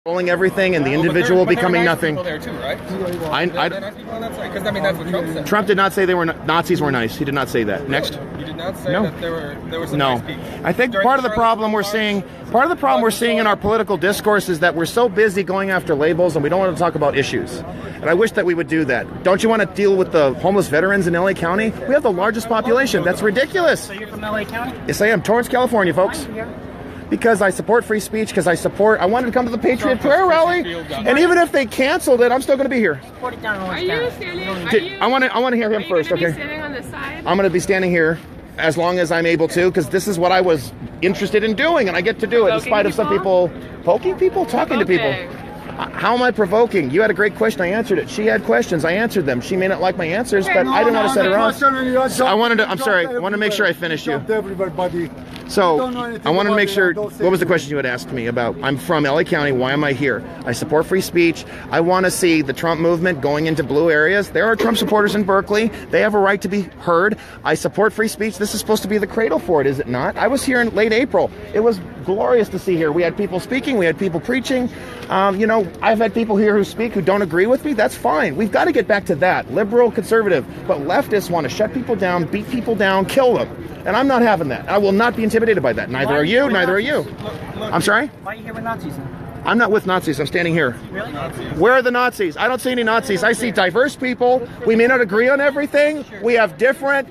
Controlling everything and the individual becoming nothing. There too, right? They're nice people on that side, because I mean that's what Trump said. Trump did not say they were Nazis were nice. He did not say that. Really? Next. You did not say that there were some nice people. I think part of the problem we're seeing in our political discourse is that we're so busy going after labels and we don't want to talk about issues. And I wish that we would do that. Don't you want to deal with the homeless veterans in LA County? We have the largest population. That's ridiculous. So you're from LA County? Yes, I am. Torrance, California, folks. Because I support free speech, because I wanted to come to the Patriot Prayer Rally, and even if they canceled it, I'm still going to be here. Support it down Are you standing? I want to hear him first, okay? Standing on the side? I'm going to be standing here as long as I'm able to, because this is what I was interested in doing, and I get to do it in spite of some people poking people, talking to people. How am I provoking? You had a great question. I answered it. She had questions. I answered them. She may not like my answers, but I didn't want to set her off. I'm sorry. I want to make sure I finish you. So I wanted to make sure, what was the question you had asked me about? I'm from LA County. Why am I here? I support free speech. I want to see the Trump movement going into blue areas. There are Trump supporters in Berkeley. They have a right to be heard. I support free speech. This is supposed to be the cradle for it, is it not? I was here in late April. It was glorious to see here. We had people speaking. We had people preaching. You know, I've had people here who speak who don't agree with me. That's fine. We've got to get back to that. Liberal, conservative. But leftists want to shut people down, beat people down, kill them. And I'm not having that. I will not be intimidated by that. Neither are you. Neither are you. I'm sorry? Why are you here with Nazis then? I'm not with Nazis. I'm standing here. Really? Where are the Nazis? I don't see any Nazis. I see diverse people. We may not agree on everything. We have different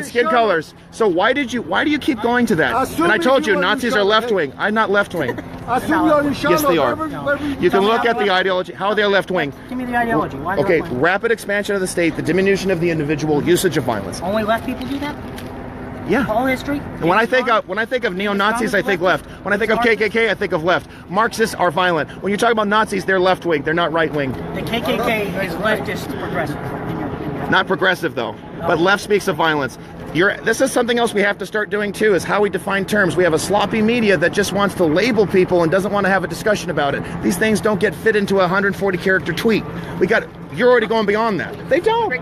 skin colors. So why do you keep going to that? And I told you, Nazis are left-wing. I'm not left-wing. Yes, they are. You can look at the ideology. How they're left-wing. Give me the ideology. Why okay, rapid expansion of the state, the diminution of the individual, usage of violence. Only left people do that? Yeah. Whole history? When I think of neo-Nazis, I think left. When I think of KKK, I think of left. Marxists are violent. When you talk about Nazis, they're left-wing. They're not right-wing. The KKK is leftist progressive. Not progressive, though. But left speaks of violence. This is something else we have to start doing, too, is how we define terms. We have a sloppy media that just wants to label people and doesn't want to have a discussion about it. These things don't get fit into a 140-character tweet. You're already going beyond that. They don't.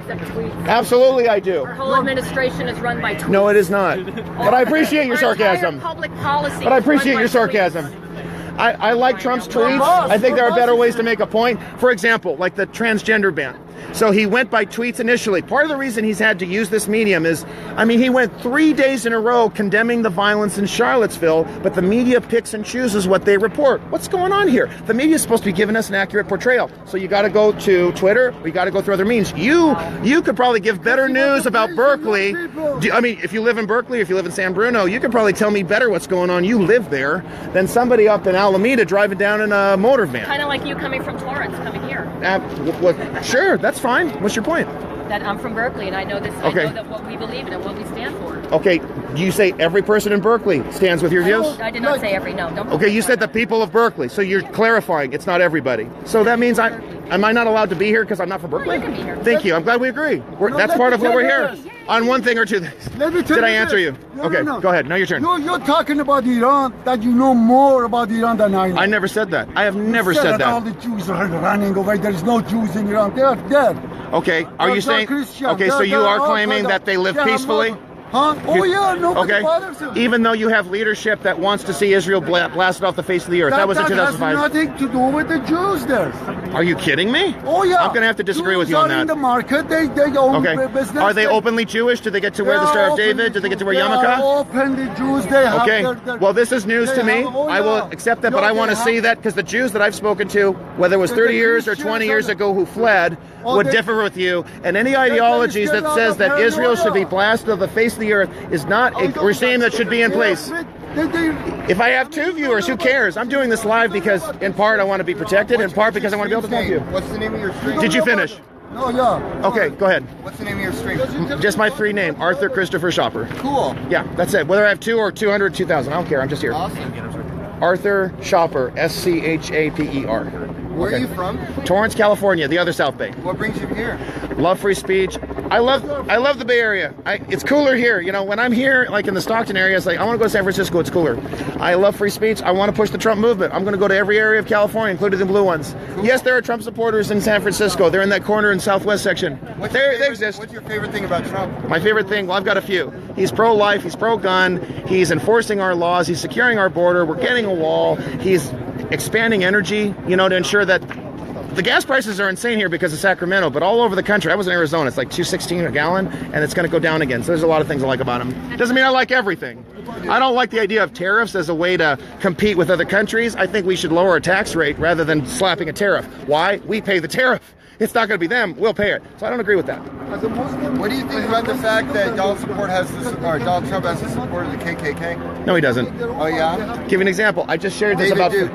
Absolutely, I do. Our whole administration is run by tweets. No, it is not. But I appreciate your sarcasm. Public policy. But I appreciate your sarcasm. I like Trump's tweets. I think there are better ways to make a point. For example, like the transgender ban. So he went by tweets initially. Part of the reason he's had to use this medium is, he went 3 days in a row condemning the violence in Charlottesville, but the media picks and chooses what they report. What's going on here? The media is supposed to be giving us an accurate portrayal. So you got to go to Twitter. We got to go through other means. You could probably give better news about Berkeley. If you live in Berkeley, if you live in San Bruno, you could probably tell me better what's going on. You live there than somebody up in Alameda driving down in a motor van. Kind of like you coming from Torrance, coming here. Sure, that's fine. What's your point? That I'm from Berkeley and I know this. Okay. I know that what we believe in and what we stand for. Okay, do you say every person in Berkeley stands with your views? I did not say every. No, don't. Okay, you said the people of Berkeley, so you're clarifying it's not everybody. So that means am I not allowed to be here because I'm not from Berkeley? You can be here. Thank you. I'm glad we agree. That's part of what we're here. On one thing or two things. Let me tell Did I answer you? Okay, go ahead. Now your turn. You're talking about Iran, that you know more about Iran than I know. I never said that. I have never said that. All the Jews are running away. There is no Jews in Iran. They are dead. Okay, are you saying? Okay, so you are claiming that they live peacefully? Huh? Oh yeah, nobody bothers them. Even though you have leadership that wants to see Israel blasted off the face of the earth. That was in 2005. That has nothing to do with the Jews there. Are you kidding me? Oh yeah. I'm going to have to disagree with you on that. Jews are in the market. They own business. Are they openly Jewish? Do they get to wear the Star of David? Do they get to wear yarmulke? They are openly Jews. They have their, well, this is news to me. I will accept that, but I want to see that because the Jews that I've spoken to, whether it was 30 years or 20 years ago who fled, would differ with you. And any ideologies that says that Israel should be blasted off the face of the earth is not a regime that should be in place. If I have 2 viewers, who cares? I'm doing this live because, in part, I want to be protected, in part because I want to be able to talk to you. What's the name of your stream? Did you finish? Oh, yeah. Okay, go ahead. What's the name of your stream? Just my 3 name, Arthur Christopher Schaper. Cool. Yeah, that's it. Whether I have 2 or 200, 2,000, I don't care. I'm just here. Awesome. Arthur Schaper, S-C-H-A-P-E-R. Where are you from? Torrance, California, the other South Bay. What brings you here? Love free speech. I love the Bay Area. It's cooler here. You know, when I'm here, like in the Stockton area, it's like, I want to go to San Francisco, it's cooler. I love free speech. I want to push the Trump movement. I'm going to go to every area of California, including the blue ones. Cool. Yes, there are Trump supporters in San Francisco. They're in that corner in Southwest section. They exist. What's your favorite thing about Trump? My favorite thing, well, I've got a few. He's pro-life, he's pro-gun, he's enforcing our laws, he's securing our border, we're getting a wall, he's expanding energy, you know, to ensure that the gas prices are insane here because of Sacramento, but all over the country. I was in Arizona. It's like $2.16 a gallon, and it's going to go down again. So there's a lot of things I like about them. Doesn't mean I like everything. I don't like the idea of tariffs as a way to compete with other countries. I think we should lower our tax rate rather than slapping a tariff. Why? We pay the tariff. It's not going to be them. We'll pay it. So I don't agree with that. What do you think about the fact that Donald Trump has the support of the KKK? No, he doesn't. Oh, yeah? Give you an example. I just shared this David about... Duke.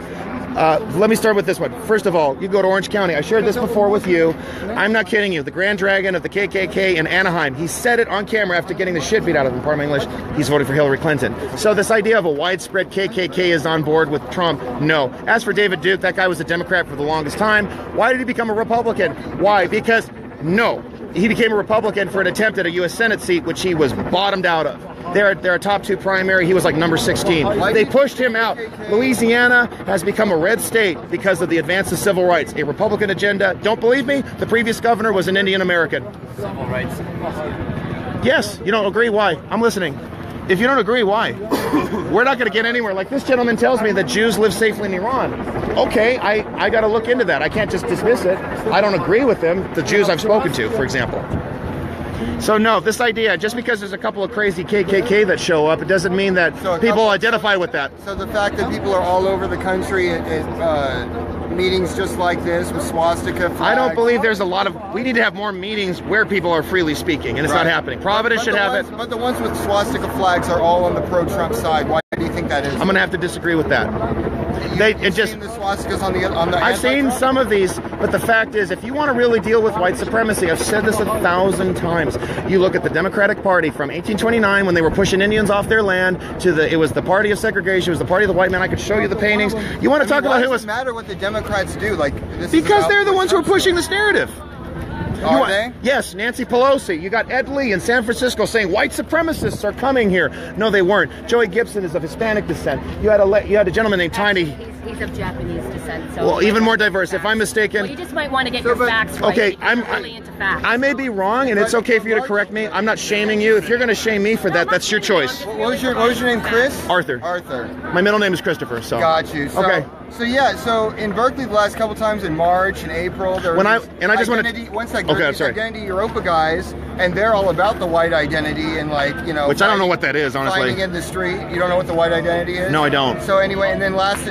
Let me start with this one. First of all, you go to Orange County. I shared this before with you. I'm not kidding you. The Grand Dragon of the KKK in Anaheim, he said it on camera after getting the shit beat out of him, pardon my English. He's voting for Hillary Clinton. So this idea of a widespread KKK is on board with Trump, no. As for David Duke, that guy was a Democrat for the longest time. Why did he become a Republican? Why? Because, no. He became a Republican for an attempt at a U.S. Senate seat, which he was bottomed out of. They're a top 2 primary. He was like number 16. They pushed him out. Louisiana has become a red state because of the advance of civil rights. A Republican agenda. Don't believe me? The previous governor was an Indian American. Civil rights. Yes. You don't agree? Why? I'm listening. If you don't agree, why? We're not going to get anywhere. Like this gentleman tells me that Jews live safely in Iran. Okay, I got to look into that. I can't just dismiss it. I don't agree with them, the Jews I've spoken to, for example. So no, this idea, just because there's a couple of crazy KKK that show up, it doesn't mean that people identify with that. So the fact that people are all over the country at meetings just like this with swastika flags. I don't believe there's a lot of... We need to have more meetings where people are freely speaking, and it's not happening. Providence should have it. But the ones with swastika flags are all on the pro-Trump side. Why do you think that is? I'm going to have to disagree with that. You've seen the swastikas on the I've seen some of these, but the fact is, if you want to really deal with white supremacy, I've said this 1,000 times. You look at the Democratic Party from 1829 when they were pushing Indians off their land to it was the party of segregation, it was the party of the white man. I could show you the paintings. You want to talk about who was... It doesn't matter what the Democrats do. Like because they're the ones who are pushing this narrative. Are they? Yes, Nancy Pelosi. You got Ed Lee in San Francisco saying white supremacists are coming here. No, they weren't. Joey Gibson is of Hispanic descent. You had a gentleman named Tiny. He's of Japanese descent. So well, even more diverse. If I'm mistaken. Well, you just might want to get your facts right. Okay, I'm really into facts. I may be wrong, and it's okay for you to correct me. I'm not shaming you. If you're going to shame me for that, that's your choice. What was your name, Chris? Arthur. Arthur. My middle name is Christopher. So. Got you. So, okay. So yeah, so in Berkeley the last couple times in March and April, there was Identity Europa guys, and they're all about the white identity and which I don't know what that is, honestly. Fighting in the street. You don't know what the white identity is? No, I don't. So anyway, and then last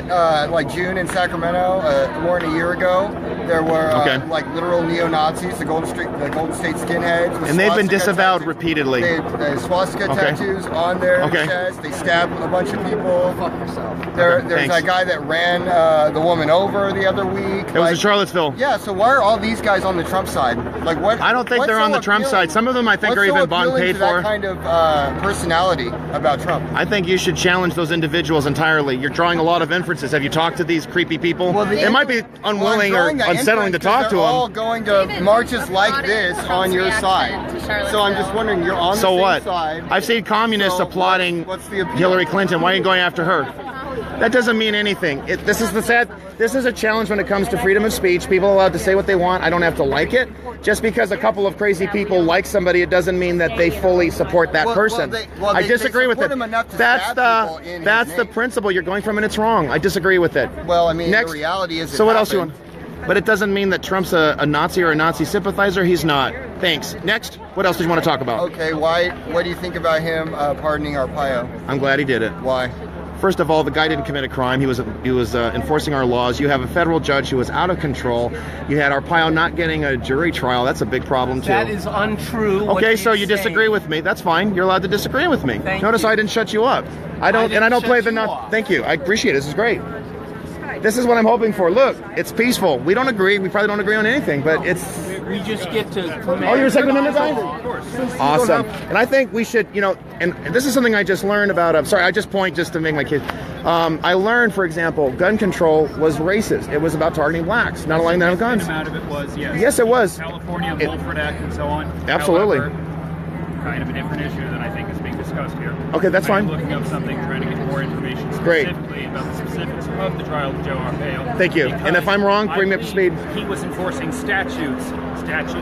June in Sacramento, more than a year ago, there were literal neo-Nazis, the Golden State skinheads, and they've been disavowed repeatedly. They had swastika tattoos on their chest. They stabbed a bunch of people. Fuck yourself. There's that guy that ran the woman over the other week. It was in Charlottesville. Yeah, so why are all these guys on the Trump side? Like what? I don't think they're on the Trump side. Some of them I think are even bought and paid for. That kind of personality about Trump. I think you should challenge those individuals entirely. You're drawing a lot of inferences. Have you talked to these creepy people? Well, it might be unwilling or unsettling to talk to them. They're all going to marches like this on your side. So I'm just wondering, you're on the same side. I've seen communists applauding Hillary Clinton. Why are you going after her? That doesn't mean anything. This is a challenge when it comes to freedom of speech. People are allowed to say what they want. I don't have to like it. Just because a couple of crazy people like somebody, it doesn't mean that they fully support that person. I disagree with it. That's the principle you're going from, and it's wrong. I disagree with it. Well, I mean, the reality is. So what else you want? But it doesn't mean that Trump's a Nazi or a Nazi sympathizer. He's not. Thanks. Next. What else did you want to talk about? Okay. What do you think about him pardoning Arpaio? I'm glad he did it. Why? First of all, the guy didn't commit a crime. He was enforcing our laws. You have a federal judge who was out of control. You had Arpaio not getting a jury trial. That's a big problem, too. That is untrue. Okay, so you disagree with me. That's fine. You're allowed to disagree with me. Notice I didn't shut you up. I don't play the nut. Thank you. I appreciate it. This is great. This is what I'm hoping for. Look, it's peaceful. We don't agree. We probably don't agree on anything, but it's... We just get to... Oh, you're a Second Amendment guy? Of course. Awesome. And I think we should, and this is something I just learned about... I just point just to make my kid... I learned, for example, gun control was racist. It was about targeting blacks, not allowing them to have guns. Out of it was, yes. Yes, it was. California, Mulford Act, and so on. Absolutely. However, kind of a different issue that I think is being discussed discussed here. Okay, that's fine. I'm looking up something, trying to get more information specifically about the specifics of the trial of Joe Arpaio. Thank you. And if I'm wrong, bring me up to speed. He was enforcing statutes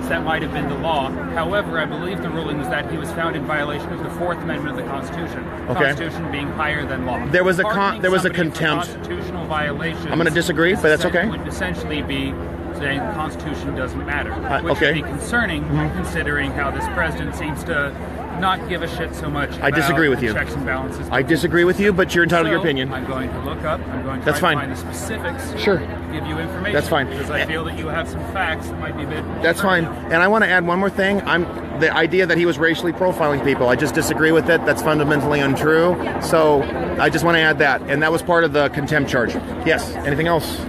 that might have been the law. However, I believe the ruling was that he was found in violation of the Fourth Amendment of the Constitution. Okay. Constitution being higher than law. There was a contempt. Constitutional violation. I'm going to disagree, but that's okay. Would essentially be saying the Constitution doesn't matter, which okay. would be concerning, considering how this president seems to not give a shit so much about I disagree with you. checks and balances. I disagree with you, but you're entitled to your opinion. I'm going to look up. I'm going to That's try fine. to find the specifics. Sure. Give you information. That's fine. Because I feel that you have some facts that might be a bit. That's fine. And I want to add one more thing. The idea that he was racially profiling people, I just disagree with it. That's fundamentally untrue. So I just want to add that. And that was part of the contempt charge. Yes. Anything else?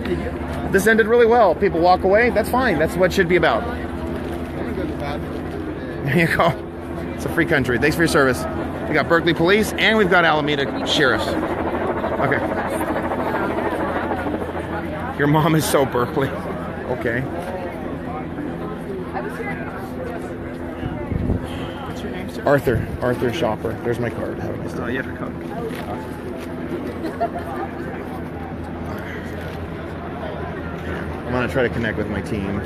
This ended really well. People walk away. That's fine. That's what it should be about. There you go. It's a free country. Thanks for your service. We got Berkeley Police and we've got Alameda Sheriffs. Okay. Your mom is so Berkeley. Okay. What's your name, sir? Arthur Schaper. There's my card. Have a nice day. Oh, you have your card. I'm going to try to connect with my team.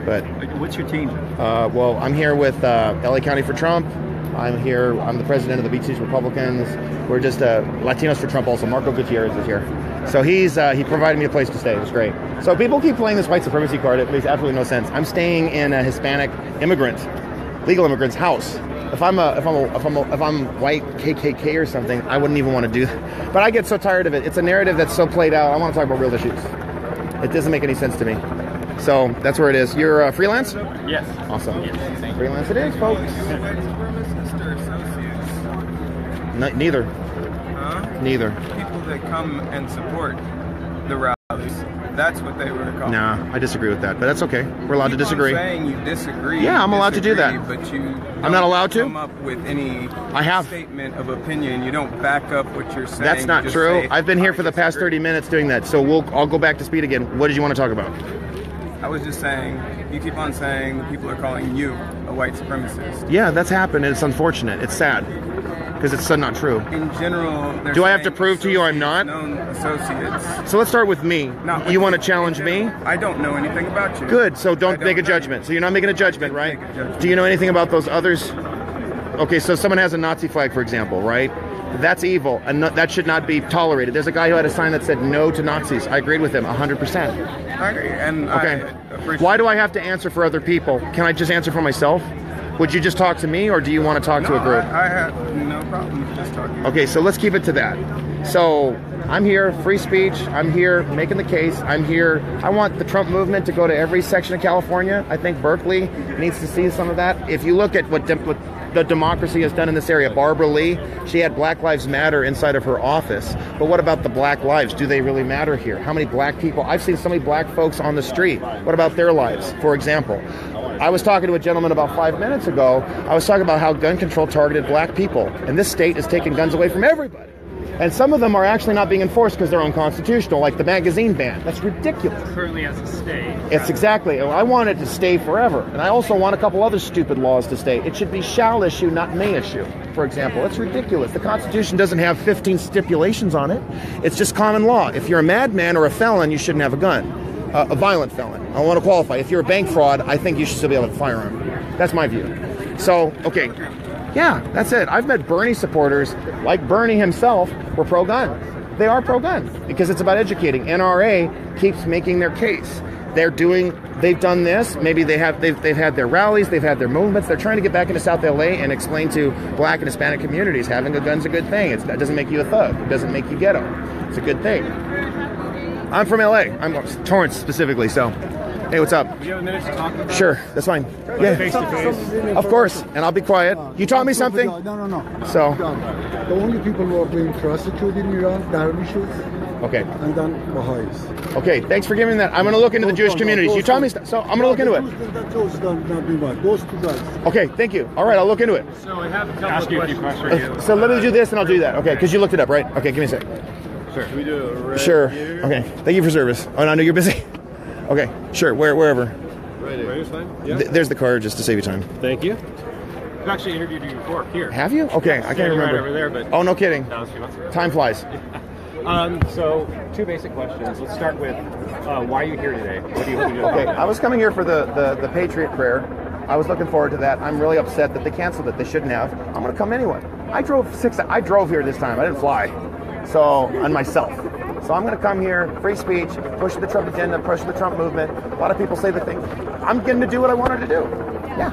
But what's your team? Well, I'm here with LA County for Trump. I'm here. I'm the president of the Beach Cities Republicans. We're just Latinos for Trump. Also, Marco Gutierrez is here. So he provided me a place to stay. It was great. So people keep playing this white supremacy card. It makes absolutely no sense. I'm staying in a Hispanic immigrant, legal immigrant's house. If I'm white KKK or something, I wouldn't even want to do that. But I get so tired of it. It's a narrative that's so played out. I want to talk about real issues. It doesn't make any sense to me. So that's where it is. You're freelance? Yes. Awesome. Yes. Freelance it is, folks. Neither. Huh? Neither. People that come and support the rallies. That's what they were called. Nah, I disagree with that, but that's okay. We're allowed to disagree. Saying you disagree. Yeah, I'm allowed to do that. But I'm not allowed to come up with any statement of opinion. You don't back up what you're saying. That's not true. I've been here for the past 30 minutes doing that, so I'll go back to speed again. What did you want to talk about? I was just saying, you keep on saying that people are calling you a white supremacist. Yeah, that's happened, and it's unfortunate. It's sad, because it's not true. In general, do I have to prove to you I'm not? Known associates. So let's start with me. You want to challenge me? I don't know anything about you. Good, so don't make a judgment. So you're not making a judgment, right? Do you know anything about those others? Okay, so someone has a Nazi flag, for example, right? That's evil, and that should not be tolerated. There's a guy who had a sign that said no to Nazis. I agreed with him 100%. I agree, and okay. Why do I have to answer for other people? Can I just answer for myself? Would you just talk to me, or do you want to talk to a group? I have no problem with just talking. Okay, so let's keep it to that. So I'm here, free speech. I'm here making the case. I'm here. I want the Trump movement to go to every section of California. I think Berkeley needs to see some of that. If you look at what the democracy has done in this area, Barbara Lee, she had Black Lives Matter inside of her office. But what about the black lives? Do they really matter here? How many black people? I've seen so many black folks on the street. What about their lives, for example? I was talking to a gentleman about 5 minutes ago. I was talking about how gun control targeted black people. And this state is taking guns away from everybody. And some of them are actually not being enforced because they're unconstitutional, like the magazine ban. That's ridiculous. Currently as a state. It's exactly. I want it to stay forever. And I also want a couple other stupid laws to stay. It should be shall issue, not may issue, for example. It's ridiculous. The Constitution doesn't have 15 stipulations on it. It's just common law. If you're a madman or a felon, you shouldn't have a gun. A violent felon. I want to qualify. If you're a bank fraud, I think you should still be able to have a firearm. That's my view. So, okay. Yeah, that's it. I've met Bernie supporters, like Bernie himself, were pro-gun. They are pro-gun because it's about educating. NRA keeps making their case. They've done this. Maybe they've had their rallies, they've had their movements. They're trying to get back into South LA and explain to black and Hispanic communities having a gun's a good thing. That doesn't make you a thug. It doesn't make you ghetto. It's a good thing. I'm from LA. I'm Torrance specifically, so. Hey, what's up? Do you have a minute to talk about? Sure, that's fine. Yeah, face to face. Of course, and I'll be quiet. You taught me something. No. So. The only people who are being prosecuted in Iran, Darwishes. Okay. And then Baha'is. Okay, thanks for giving that. I'm going to look into the Jewish communities. You taught me, so I'm going to look into it. Those two guys. Okay, thank you. All right, I'll look into it. So I have a couple of questions for you. So let me do this and I'll do that. Okay, because you looked it up, right? Okay, give me a sec. Sure. Can we do a red Sure. here? Okay, thank you for service. Oh, no, I know you're busy. Okay, sure, wherever. Right here is fine. Yeah. There's the card just to save you time. Thank you. I've actually interviewed you before here. Have you? Okay, I can't remember. Right over there, but oh, no kidding. That was a few months ago. Time flies. So, two basic questions. Let's start with why are you here today? What do you do? Okay, I was coming here for the Patriot Prayer. I was looking forward to that. I'm really upset that they canceled it. They shouldn't have. I'm going to come anyway. I drove here this time. I didn't fly. So, on myself. So I'm going to come here, free speech, push the Trump agenda, push the Trump movement. A lot of people say the thing. I'm going to do what I wanted to do. Yeah.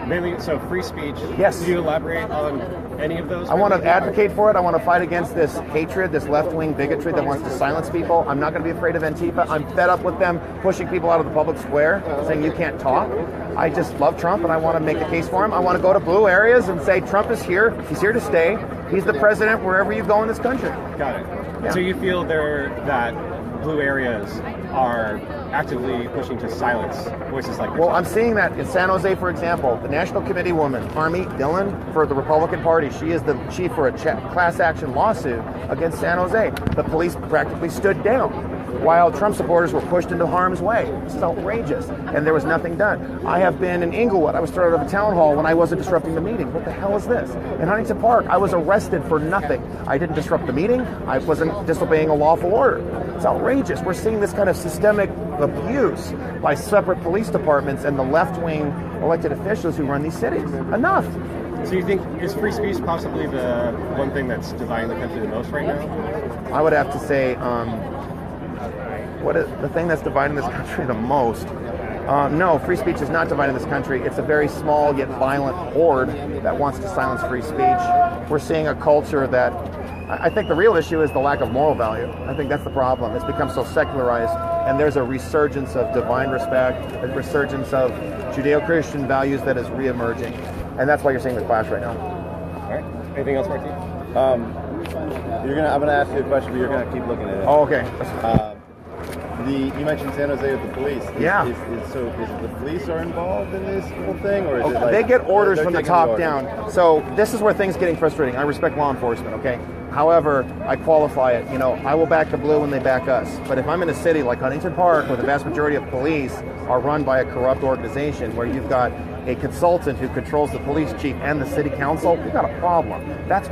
Mainly, so free speech. Yes. Could you elaborate on any of those? I want to advocate for it. I want to fight against this hatred, this left-wing bigotry that wants to silence people. I'm not going to be afraid of Antifa. I'm fed up with them pushing people out of the public square, saying you can't talk. I just love Trump, and I want to make a case for him. I want to go to blue areas and say Trump is here. He's here to stay. He's the president wherever you go in this country. Got it. Yeah. So you feel that blue areas are actively pushing to silence voices like yourself? Well, I'm seeing that in San Jose, for example. The National Committee woman, Harmy Dillon, for the Republican Party, she is the chief for a class action lawsuit against San Jose. The police practically stood down while Trump supporters were pushed into harm's way. It's outrageous, and there was nothing done. I have been in Inglewood. I was thrown out of a town hall when I wasn't disrupting the meeting. What the hell is this? In Huntington Park, I was arrested for nothing. I didn't disrupt the meeting. I wasn't disobeying a lawful order. It's outrageous. We're seeing this kind of systemic abuse by separate police departments and the left-wing elected officials who run these cities. Enough. So you think, is free speech possibly the one thing that's dividing the country the most right now? I would have to say, what is the thing that's dividing this country the most? No, free speech is not dividing this country. It's a very small yet violent horde that wants to silence free speech. We're seeing a culture that, I think the real issue is the lack of moral value. I think that's the problem. It's become so secularized, and there's a resurgence of divine respect, a resurgence of Judeo-Christian values that is re-emerging. And that's why you're seeing the clash right now. All right. Anything else, Martin? I'm gonna ask you a question, but you're gonna keep looking at it. Oh, okay. You mentioned San Jose with the police. Yeah. Is it the police are involved in this whole thing, or is it like they get orders from the top orders down? So this is where things getting frustrating. I respect law enforcement, okay? However, I qualify it. You know, I will back the blue when they back us. But if I'm in a city like Huntington Park, where the vast majority of police are run by a corrupt organization, where you've got a consultant who controls the police chief and the city council, we've got a problem. That's